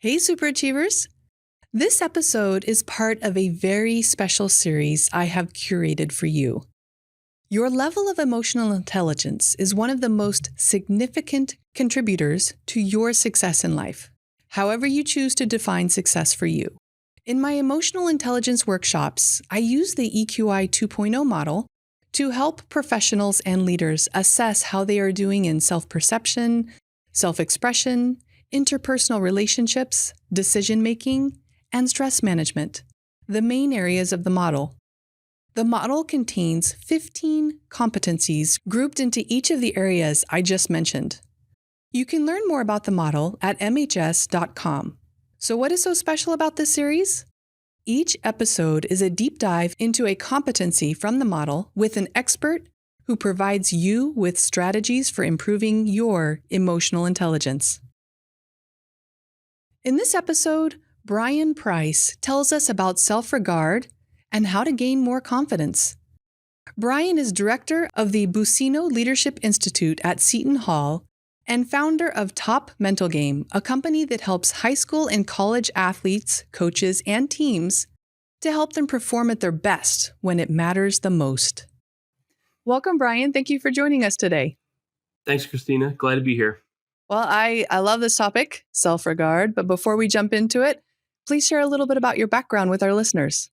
Hey, superachievers. This episode is part of a very special series I have curated for you. Your level of emotional intelligence is one of the most significant contributors to your success in life, however you choose to define success for you. In my emotional intelligence workshops, I use the EQI 2.0 model to help professionals and leaders assess how they are doing in self-perception, self-expression, interpersonal relationships, decision-making, and stress management, the main areas of the model. The model contains 15 competencies grouped into each of the areas I just mentioned. You can learn more about the model at mhs.com. So what is so special about this series? Each episode is a deep dive into a competency from the model with an expert who provides you with strategies for improving your emotional intelligence. In this episode, Bryan Price tells us about SelfRegard and how to gain more confidence. Bryan is director of the Buccino Leadership Institute at Seton Hall and founder of Top Mental Game, a company that helps high school and college athletes, coaches, and teams to help them perform at their best when it matters the most. Welcome, Bryan. Thank you for joining us today. Thanks, Christina. Glad to be here. Well, I love this topic, self-regard, but before we jump into it, please share a little bit about your background with our listeners.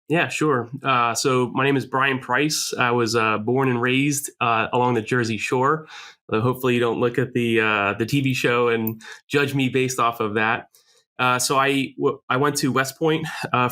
Yeah, sure. So my name is Bryan Price. I was born and raised along the Jersey Shore. Hopefully you don't look at the TV show and judge me based off of that. So I went to West Point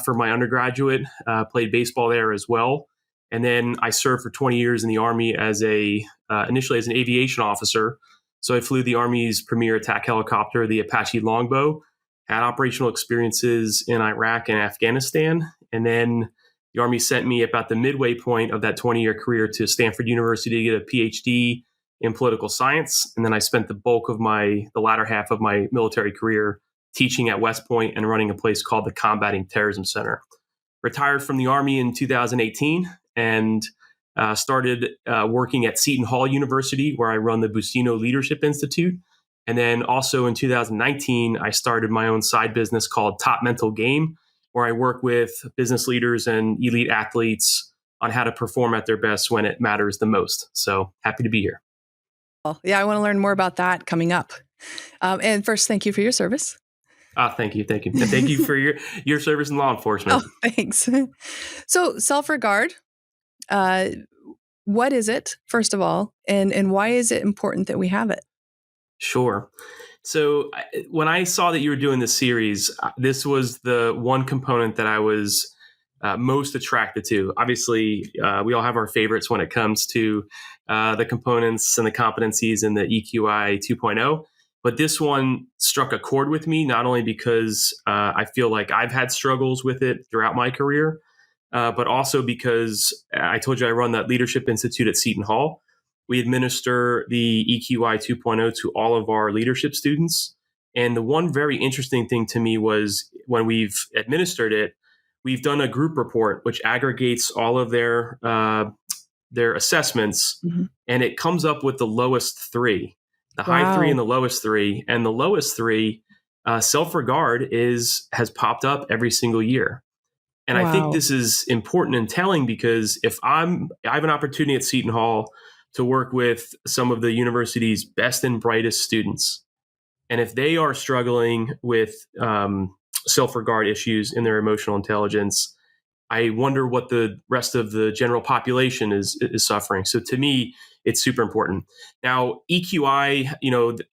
for my undergraduate, played baseball there as well. And then I served for 20 years in the Army as initially as an aviation officer. So I flew the Army's premier attack helicopter, the Apache Longbow, had operational experiences in Iraq and Afghanistan. And then the Army sent me about the midway point of that 20-year career to Stanford University to get a PhD in political science. And then I spent the latter half of my military career teaching at West Point and running a place called the Combating Terrorism Center. Retired from the Army in 2018 and started working at Seton Hall University, where I run the Buccino Leadership Institute. And then also in 2019, I started my own side business called Top Mental Game, where I work with business leaders and elite athletes on how to perform at their best when it matters the most. So happy to be here. Well, yeah, I want to learn more about that coming up. And first, thank you for your service. Thank you. And thank you for your service in law enforcement. Oh, thanks. So self-regard, what is it, first of all, and why is it important that we have it? Sure. So when I saw that you were doing this series, this was the one component that I was most attracted to. Obviously, we all have our favorites when it comes to the components and the competencies in the EQI 2.0. But this one struck a chord with me, not only because I feel like I've had struggles with it throughout my career, but also because I told you I run that Leadership Institute at Seton Hall. We administer the EQI 2.0 to all of our leadership students. And the one very interesting thing to me was when we've administered it, we've done a group report which aggregates all of their assessments, and it comes up with the lowest three, the high three and the lowest three. And the lowest three, self-regard has popped up every single year. And I think this is important and telling because if I have an opportunity at Seton Hall to work with some of the university's best and brightest students. And if they are struggling with self-regard issues in their emotional intelligence, I wonder what the rest of the general population is suffering. So to me, it's super important. Now, EQI,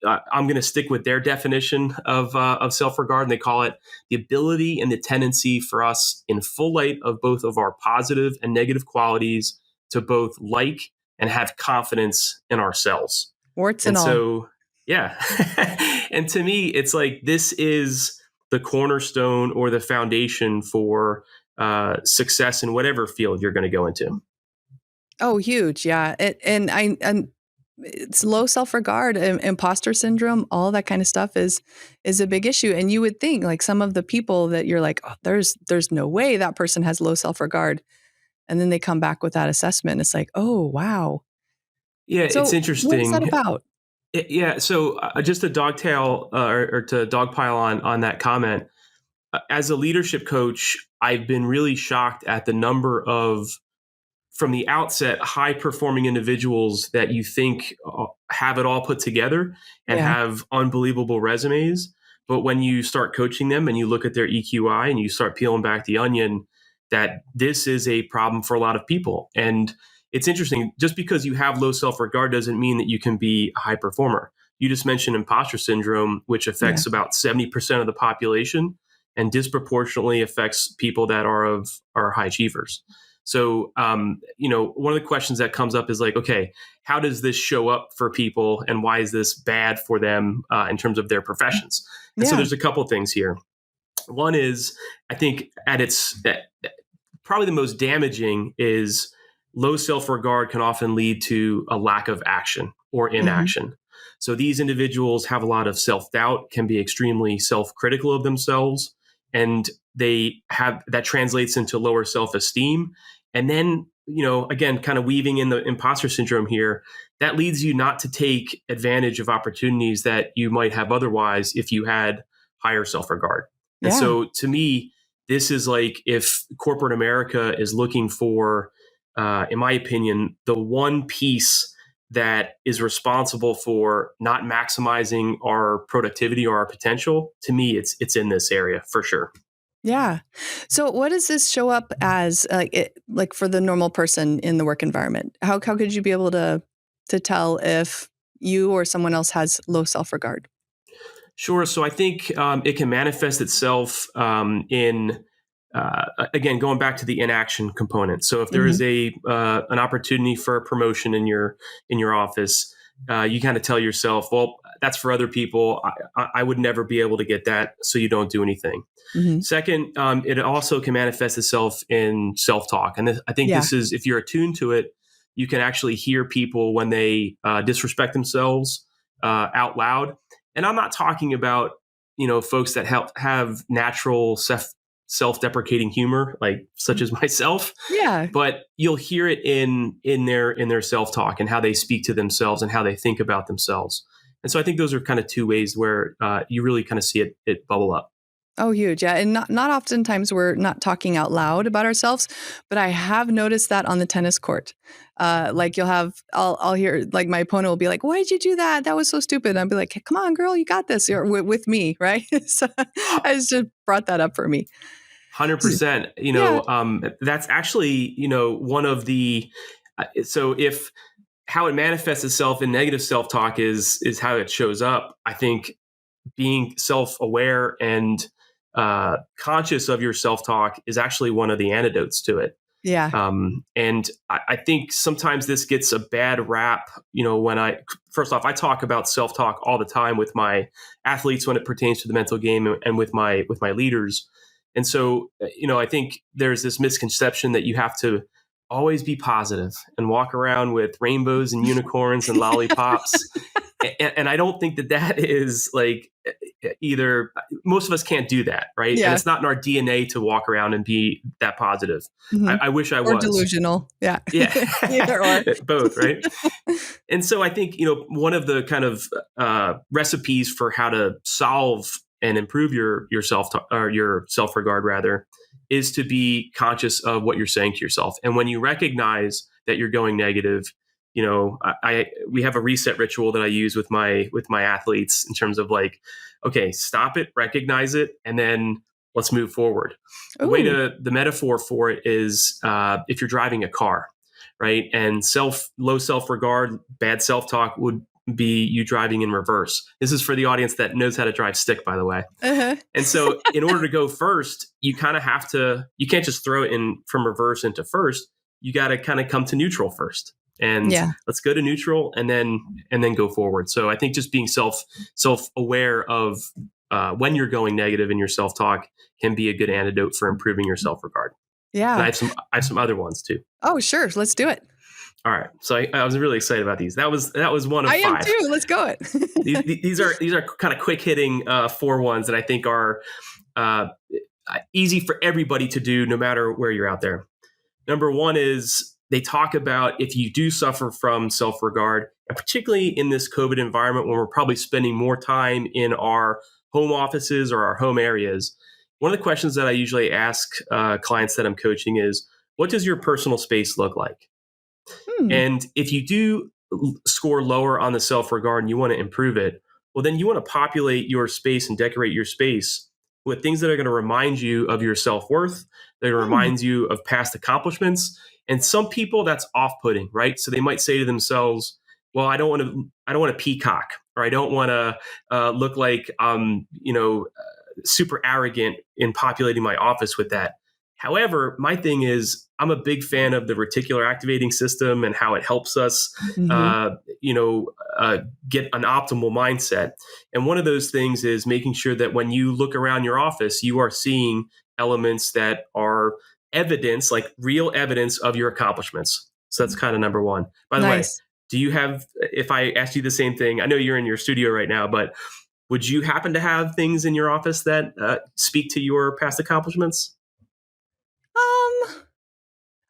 I'm going to stick with their definition of self-regard, and they call it the ability and the tendency for us in full light of both of our positive and negative qualities to both like and have confidence in ourselves. Warts and all. So, yeah. And to me, it's like this is the cornerstone or the foundation for success in whatever field you're going to go into. Oh, huge. Yeah. And it's low self-regard, imposter syndrome, all that kind of stuff is a big issue. And you would think like some of the people that you're like, oh, there's no way that person has low self-regard. And then they come back with that assessment. It's like, oh, wow. Yeah, So it's interesting. what is that about? Yeah. So just to dogtail or to dogpile on that comment, as a leadership coach, I've been really shocked at the number of, from the outset, high performing individuals that you think have it all put together and Yeah. have unbelievable resumes. But when you start coaching them and you look at their EQI and you start peeling back the onion, that this is a problem for a lot of people. And it's interesting, just because you have low self-regard doesn't mean that you can be a high performer. You just mentioned imposter syndrome, which affects about 70% of the population and disproportionately affects people that are high achievers. So, one of the questions that comes up is like, okay, how does this show up for people and why is this bad for them in terms of their professions? And so there's a couple things here. One is, I think probably the most damaging is low self-regard can often lead to a lack of action or inaction. Mm-hmm. So these individuals have a lot of self-doubt, can be extremely self-critical of themselves, and that translates into lower self-esteem. And then, again, kind of weaving in the imposter syndrome here, that leads you not to take advantage of opportunities that you might have otherwise if you had higher self-regard. And so to me, this is like if corporate America is looking for, in my opinion, the one piece that is responsible for not maximizing our productivity or our potential, to me, it's in this area for sure. Yeah. So what does this show up as, like for the normal person in the work environment? How could you be able to tell if you or someone else has low self-regard? Sure. So I think it can manifest itself in, again, going back to the inaction component. So if there is an opportunity for a promotion in your office, you kind of tell yourself, well, that's for other people. I would never be able to get that, so you don't do anything. Mm-hmm. Second, it also can manifest itself in self-talk. And I think this is, if you're attuned to it, you can actually hear people when they disrespect themselves out loud. And I'm not talking about, folks that have natural self-deprecating humor, like such as myself. Yeah. But you'll hear it in their self-talk and how they speak to themselves and how they think about themselves. And so I think those are kind of two ways where you really kind of see it bubble up. Oh, huge. Yeah. And not oftentimes we're not talking out loud about ourselves, but I have noticed that on the tennis court. Like I'll hear, like my opponent will be like, why'd you do that? That was so stupid. And I'll be like, hey, come on, girl, you got this. Or with me. Right. So I just brought that up for me. 100%. That's actually, one of the, so if how it manifests itself in negative self-talk is how it shows up, I think being self-aware and conscious of your self-talk is actually one of the antidotes to it. Yeah. And I think sometimes this gets a bad rap, when first off, I talk about self-talk all the time with my athletes when it pertains to the mental game and with my leaders. And so, I think there's this misconception that you have to always be positive and walk around with rainbows and unicorns and lollipops. And I don't think that is like either, most of us can't do that, right? Yeah. And it's not in our DNA to walk around and be that positive. Mm-hmm. I wish I was. Or delusional. Yeah. Yeah. Either or. Both, right? And so I think, one of the kind of recipes for how to solve and improve your self-regard rather, is to be conscious of what you're saying to yourself. And when you recognize that you're going negative, we have a reset ritual that I use with my athletes in terms of like, okay, stop it, recognize it, and then let's move forward. The metaphor for it is if you're driving a car, right? And low self-regard, bad self-talk would be you driving in reverse. This is for the audience that knows how to drive stick, by the way. Uh-huh. And so in order to go first, you kind of have to, you can't just throw it in from reverse into first. You got to kind of come to neutral first. And let's go to neutral and then go forward. So I think just being self-aware of when you're going negative in your self-talk can be a good antidote for improving your self-regard. Yeah. And I have some other ones too. Oh, sure. Let's do it. All right. So I was really excited about these. That was one of five. I am too. Let's go. These are kind of quick hitting 4 ones that I think are easy for everybody to do no matter where you're out there. Number 1 is they talk about if you do suffer from self-regard, and particularly in this COVID environment when we're probably spending more time in our home offices or our home areas, one of the questions that I usually ask clients that I'm coaching is, what does your personal space look like? And if you do score lower on the self-regard and you want to improve it, well, then you want to populate your space and decorate your space with things that are going to remind you of your self-worth, that reminds you of past accomplishments. And some people, that's off-putting, right? So they might say to themselves, well, I don't want to peacock, or I don't want to look like super arrogant in populating my office with that. However, my thing is, I'm a big fan of the reticular activating system and how it helps us, get an optimal mindset. And one of those things is making sure that when you look around your office, you are seeing elements that are evidence, like real evidence of your accomplishments. So that's kind of number one. By the way, do you have, if I asked you the same thing, I know you're in your studio right now, but would you happen to have things in your office that speak to your past accomplishments?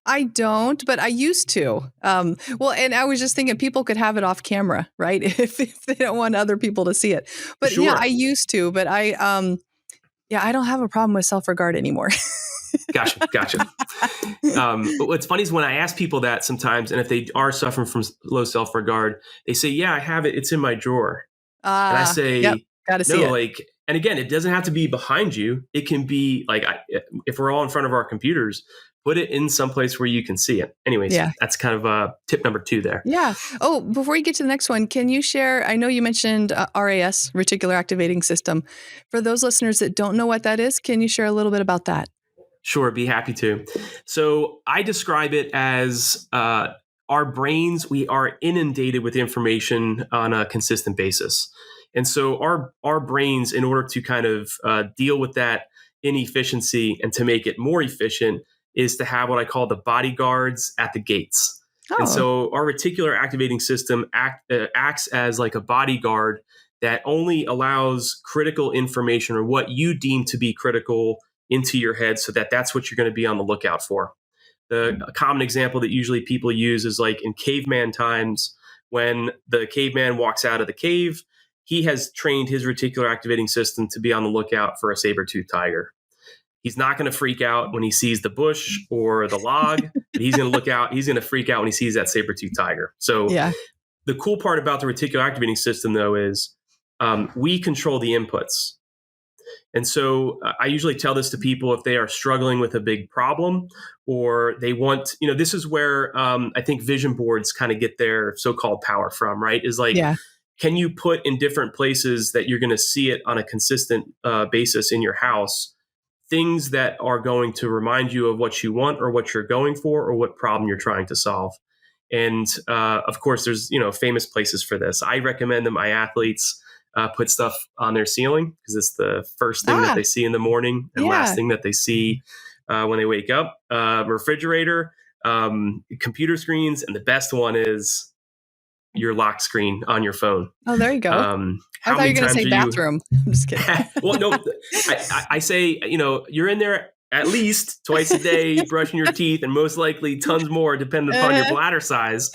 I don't, but I used to. Well, and I was just thinking people could have it off camera, right? If they don't want other people to see it. But Sure. yeah, I used to, but I don't have a problem with self-regard anymore. Gotcha. But what's funny is when I ask people that sometimes, and if they are suffering from low self-regard, they say, yeah, I have it. It's in my drawer. And I say, gotta see it. And again, it doesn't have to be behind you. It can be like, if we're all in front of our computers, put it in some place where you can see it. Anyways, that's kind of tip number 2 there. Yeah. Oh, before you get to the next one, can you share, I know you mentioned RAS, Reticular Activating System. For those listeners that don't know what that is, can you share a little bit about that? Sure, be happy to. So I describe it as our brains, we are inundated with information on a consistent basis. And so our brains, in order to kind of deal with that inefficiency and to make it more efficient, is to have what I call the bodyguards at the gates. Oh. And so our reticular activating system acts as like a bodyguard that only allows critical information, or what you deem to be critical, into your head, so that that's what you're going to be on the lookout for. A common example that usually people use is like in caveman times, when the caveman walks out of the cave, he has trained his reticular activating system to be on the lookout for a saber-toothed tiger. He's not going to freak out when he sees the bush or the log, but he's going to look out. He's going to freak out when he sees that saber-toothed tiger. So the cool part about the reticular activating system, though, is we control the inputs. And so I usually tell this to people if they are struggling with a big problem, or they want, this is where I think vision boards kind of get their so-called power from, right? Is like, can you put in different places that you're going to see it on a consistent basis in your house, things that are going to remind you of what you want or what you're going for or what problem you're trying to solve. And of course, there's, famous places for this. I recommend that my athletes put stuff on their ceiling, because it's the first thing that they see in the morning and last thing that they see when they wake up. Refrigerator, computer screens, and the best one is your lock screen on your phone. Oh, there you go. I thought you were going to say bathroom. I'm just kidding. Well, no, I say, you're in there at least twice a day, brushing your teeth, and most likely tons more, depending upon your bladder size.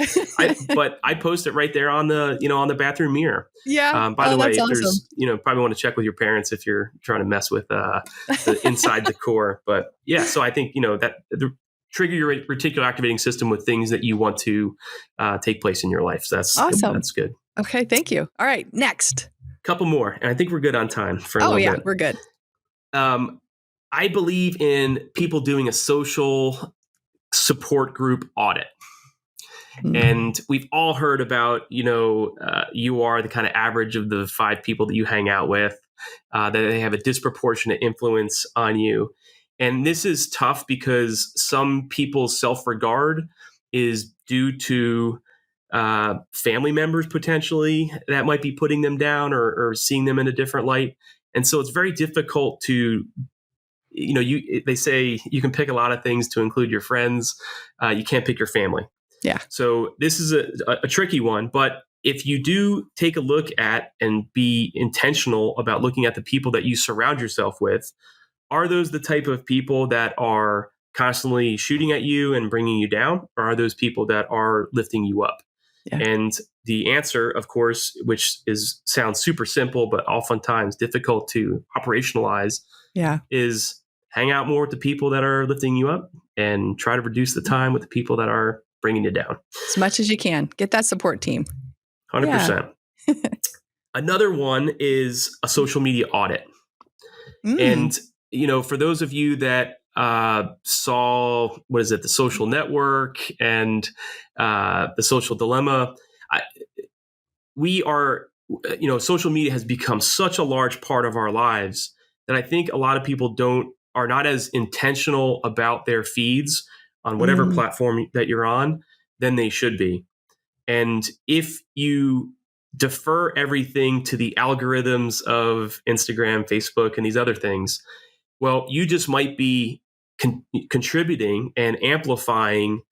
But I post it right there on the bathroom mirror. Yeah. By the way, awesome. there's, probably want to check with your parents if you're trying to mess with the inside decor. But yeah, so I think, that trigger your reticular activating system with things that you want to take place in your life. So that's awesome. That's good. Okay. Thank you. All right. Next. Couple more. And I think we're good on time for a little bit. We're good. I believe in people doing a social support group audit. Mm-hmm. And we've all heard about, you are the kind of average of the 5 people that you hang out with, that they have a disproportionate influence on you. And this is tough because some people's self-regard is due to family members potentially that might be putting them down or seeing them in a different light. And so it's very difficult to, they say you can pick a lot of things to include your friends. You can't pick your family. Yeah. So this is a tricky one. But if you do take a look at and be intentional about looking at the people that you surround yourself with, are those the type of people that are constantly shooting at you and bringing you down, or are those people that are lifting you up? Yeah. And the answer, of course, which sounds super simple, but oftentimes difficult to operationalize, is hang out more with the people that are lifting you up and try to reduce the time with the people that are bringing you down. As much as you can. Get that support team. 100%. Another one is a social media audit. And, for those of you that saw, the Social Network and the Social Dilemma, social media has become such a large part of our lives that I think a lot of people are not as intentional about their feeds on whatever platform that you're on than they should be. And if you defer everything to the algorithms of Instagram, Facebook, and these other things, well, you just might be contributing and amplifying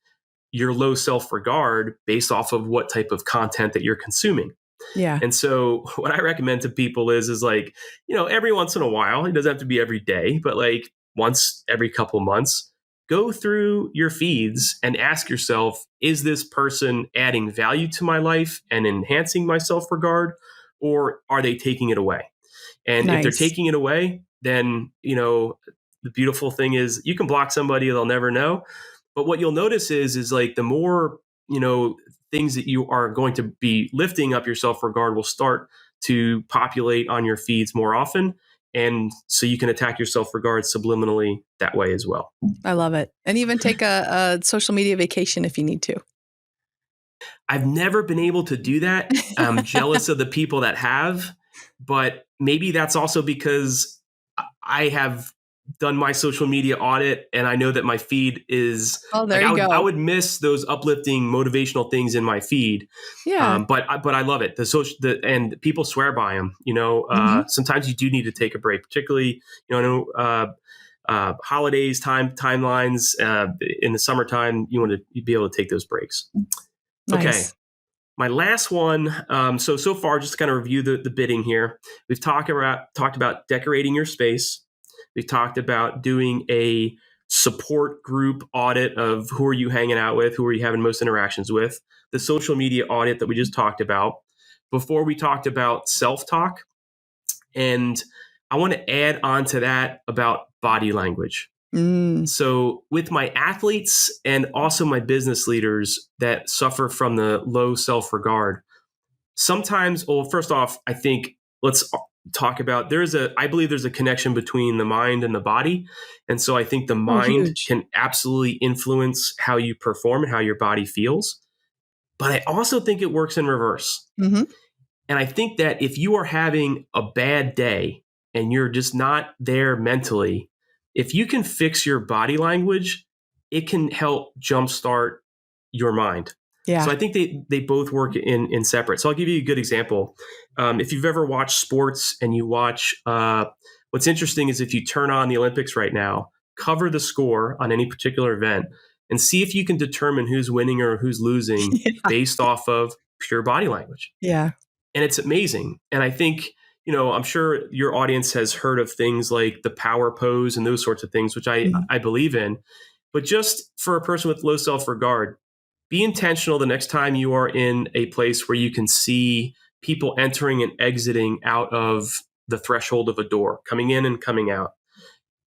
your low self-regard based off of what type of content that you're consuming. Yeah. And so what I recommend to people is every once in a while, it doesn't have to be every day, but like once every couple months, go through your feeds and ask yourself, is this person adding value to my life and enhancing my self-regard, or are they taking it away? And if they're taking it away, then, the beautiful thing is you can block somebody, they'll never know. But what you'll notice is like the more, things that you are going to be lifting up your self-regard will start to populate on your feeds more often. And so you can attack your self-regard subliminally that way as well. I love it. And even take a social media vacation if you need to. I've never been able to do that. I'm jealous of the people that have, but maybe that's also because I have done my social media audit and I know that my feed is I would miss those uplifting motivational things in my feed. Yeah. But I love it. And people swear by them, sometimes you do need to take a break, particularly, holidays, timelines, in the summertime, you want to be able to take those breaks. Nice. Okay. My last one. So far, just to kind of review the bidding here. We've talked about decorating your space. We've talked about doing a support group audit of who are you hanging out with, who are you having most interactions with, the social media audit that we just talked about. Before we talked about self-talk, and I want to add on to that about body language. So with my athletes and also my business leaders that suffer from the low self-regard, sometimes, first off, I think let's talk about I believe there's a connection between the mind and the body. And so I think the mind can absolutely influence how you perform and how your body feels. But I also think it works in reverse. Mm-hmm. And I think that if you are having a bad day and you're just not there mentally, if you can fix your body language, it can help jumpstart your mind. Yeah. So I think they both work in separate. So I'll give you a good example. If you've ever watched sports and you watch, what's interesting is if you turn on the Olympics right now, cover the score on any particular event and see if you can determine who's winning or who's losing based off of pure body language. Yeah. And it's amazing. And I think, I'm sure your audience has heard of things like the power pose and those sorts of things, which I believe in. But just for a person with low self-regard, be intentional the next time you are in a place where you can see people entering and exiting out of the threshold of a door, coming in and coming out.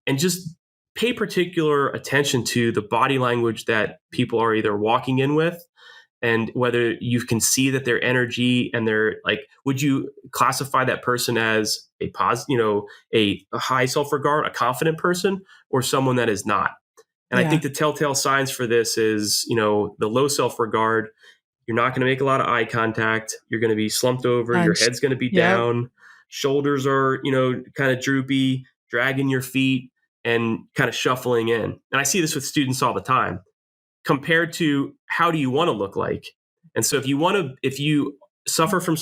And just pay particular attention to the body language that people are either walking in with, and whether you can see that their energy and their, like, would you classify that person as a high self-regard, a confident person, or someone that is not? And I think the telltale signs for this is, the low self-regard. You're not going to make a lot of eye contact. You're going to be slumped over. Your head's going to be down. Shoulders are, kind of droopy, dragging your feet and kind of shuffling in. And I see this with students all the time, compared to how do you want to look like? And so if you suffer from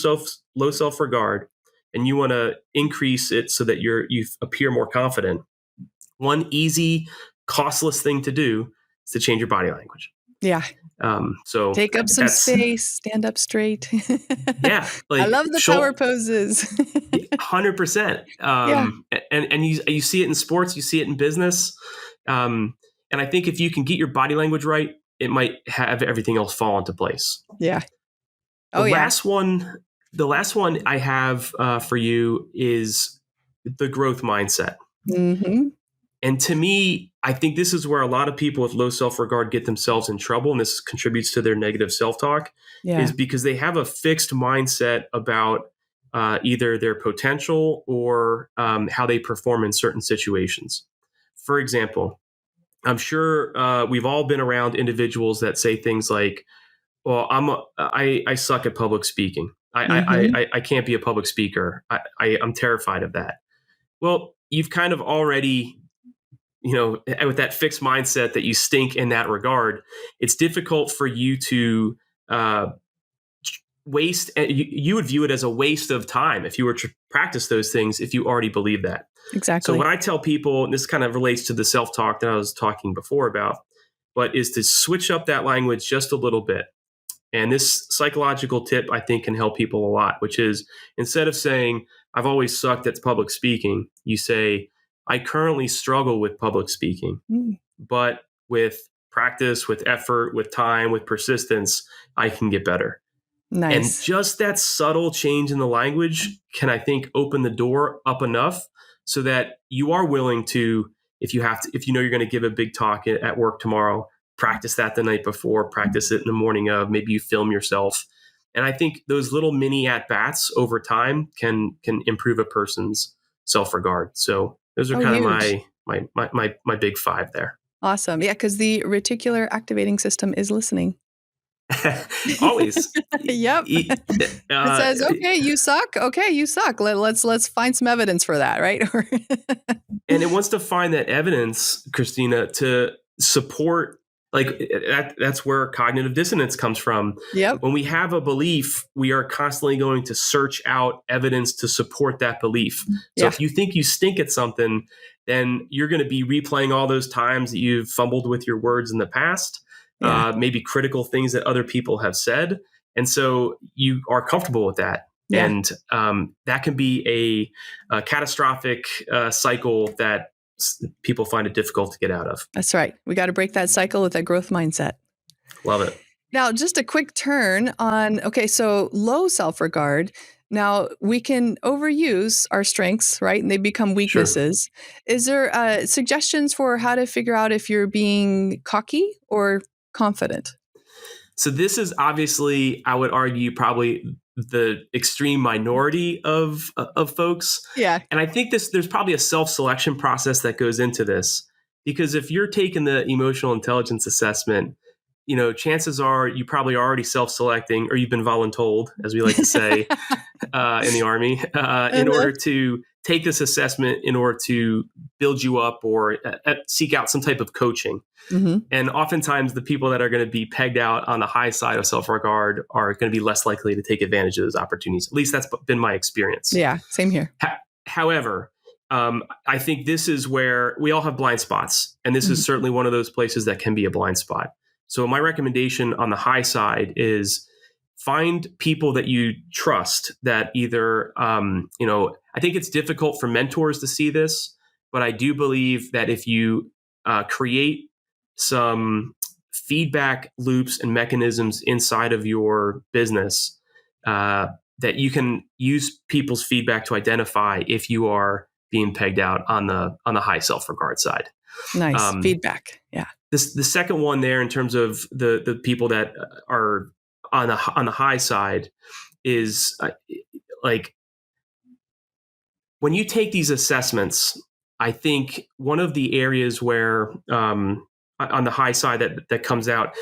low self-regard and you want to increase it so that you appear more confident, one easy, costless thing to do is to change your body language. Yeah. So take up some space, stand up straight. Yeah. I love the power poses. 100%. And you see it in sports, you see it in business. And I think if you can get your body language right, it might have everything else fall into place. Yeah. The last one I have for you is the growth mindset. Mm-hmm. And to me, I think this is where a lot of people with low self-regard get themselves in trouble, and this contributes to their negative self-talk, is because they have a fixed mindset about either their potential or how they perform in certain situations. For example, I'm sure we've all been around individuals that say things like, well, I suck at public speaking. I can't be a public speaker. I'm terrified of that. Well, you've kind of already, with that fixed mindset that you stink in that regard, it's difficult for you to waste. You would view it as a waste of time if you were to practice those things, if you already believe that. Exactly. So what I tell people, and this kind of relates to the self-talk that I was talking before about, but is to switch up that language just a little bit. And this psychological tip, I think, can help people a lot, which is instead of saying, I've always sucked at public speaking, you say, I currently struggle with public speaking, but with practice, with effort, with time, with persistence, I can get better. Nice. And just that subtle change in the language can, I think, open the door up enough so that you are willing to, if you know you're going to give a big talk at work tomorrow, practice that the night before, practice it in the morning of, maybe you film yourself. And I think those little mini at-bats over time can improve a person's self-regard. So those are kind huge. of my big five there. Awesome. Yeah, because the reticular activating system is listening. Always. Yep. It says, okay, you suck. Okay, you suck. Let's find some evidence for that, right? And it wants to find that evidence, Christina, to support, like that's where cognitive dissonance comes from. Yep. When we have a belief, we are constantly going to search out evidence to support that belief. So if you think you stink at something, then you're going to be replaying all those times that you've fumbled with your words in the past. Maybe critical things that other people have said. And so you are comfortable with that. Yeah. And that can be a catastrophic cycle that people find it difficult to get out of. That's right. We got to break that cycle with that growth mindset. Love it. Now, just a quick turn on, so low self-regard. Now, we can overuse our strengths, right? And they become weaknesses. Sure. Is there suggestions for how to figure out if you're being cocky or confident? So this is obviously, I would argue, probably the extreme minority of folks. Yeah. And I think there's probably a self-selection process that goes into this, because if you're taking the emotional intelligence assessment, chances are you probably are already self-selecting, or you've been voluntold, as we like to say in the Army, in order to take this assessment in order to build you up or seek out some type of coaching. Mm-hmm. And oftentimes the people that are going to be pegged out on the high side of self-regard are going to be less likely to take advantage of those opportunities. At least that's been my experience. Yeah, same here. However, I think this is where we all have blind spots. And this is certainly one of those places that can be a blind spot. So my recommendation on the high side is find people that you trust that either, I think it's difficult for mentors to see this, but I do believe that if you create some feedback loops and mechanisms inside of your business, that you can use people's feedback to identify if you are being pegged out on the high self-regard side. Nice. Feedback. Yeah. The second one there, in terms of the people that are on the high side, is like when you take these assessments, I think one of the areas where on the high side that comes out,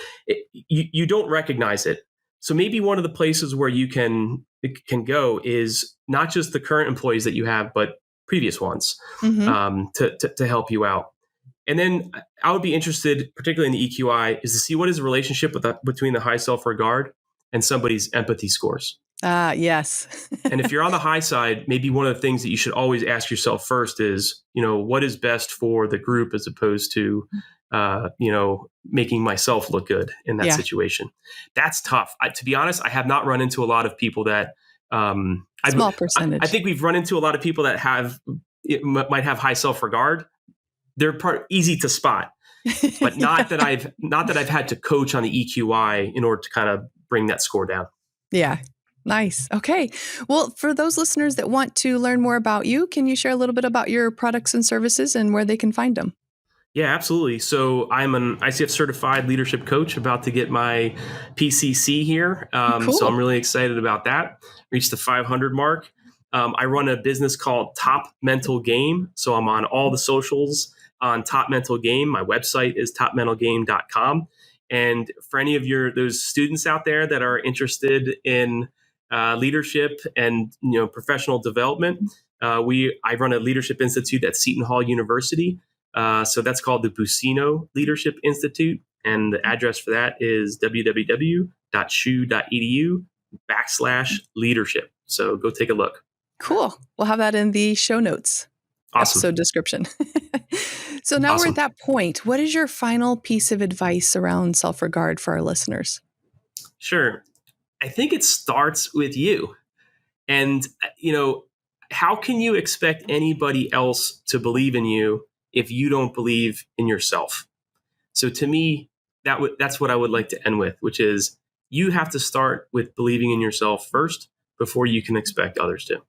you don't recognize it. So maybe one of the places where you can go is not just the current employees that you have, but previous ones, to help you out. And then I would be interested, particularly in the EQI, is to see what is the relationship between the high self-regard and somebody's empathy scores. Yes. And if you're on the high side, maybe one of the things that you should always ask yourself first is, what is best for the group, as opposed to, making myself look good in that situation. That's tough. To be honest, I have not run into a lot of people that small percentage. I think we've run into a lot of people that might have high self-regard. They're easy to spot. but not that I've had to coach on the EQI in order to kind of bring that score down. Yeah. Nice. Okay. Well, for those listeners that want to learn more about you, can you share a little bit about your products and services and where they can find them? Yeah, absolutely. So I'm an ICF certified leadership coach, about to get my PCC here. Cool. So I'm really excited about that. Reached the 500 mark. I run a business called Top Mental Game. So I'm on all the socials on Top Mental Game. My website is topmentalgame.com. And for any of those students out there that are interested in leadership and professional development, I run a leadership institute at Seton Hall University. So that's called the Buccino Leadership Institute. And the address for that is www.shu.edu/leadership. So go take a look. Cool. We'll have that in the show notes. Awesome. Episode description. So now we're at that point. What is your final piece of advice around self-regard for our listeners? Sure. I think it starts with you. And, how can you expect anybody else to believe in you if you don't believe in yourself? So to me, that's what I would like to end with, which is you have to start with believing in yourself first before you can expect others to.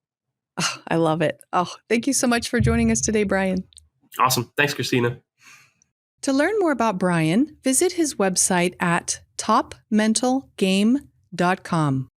Oh, I love it. Oh, thank you so much for joining us today, Bryan. Awesome. Thanks, Christina. To learn more about Bryan, visit his website at topmentalgame.com.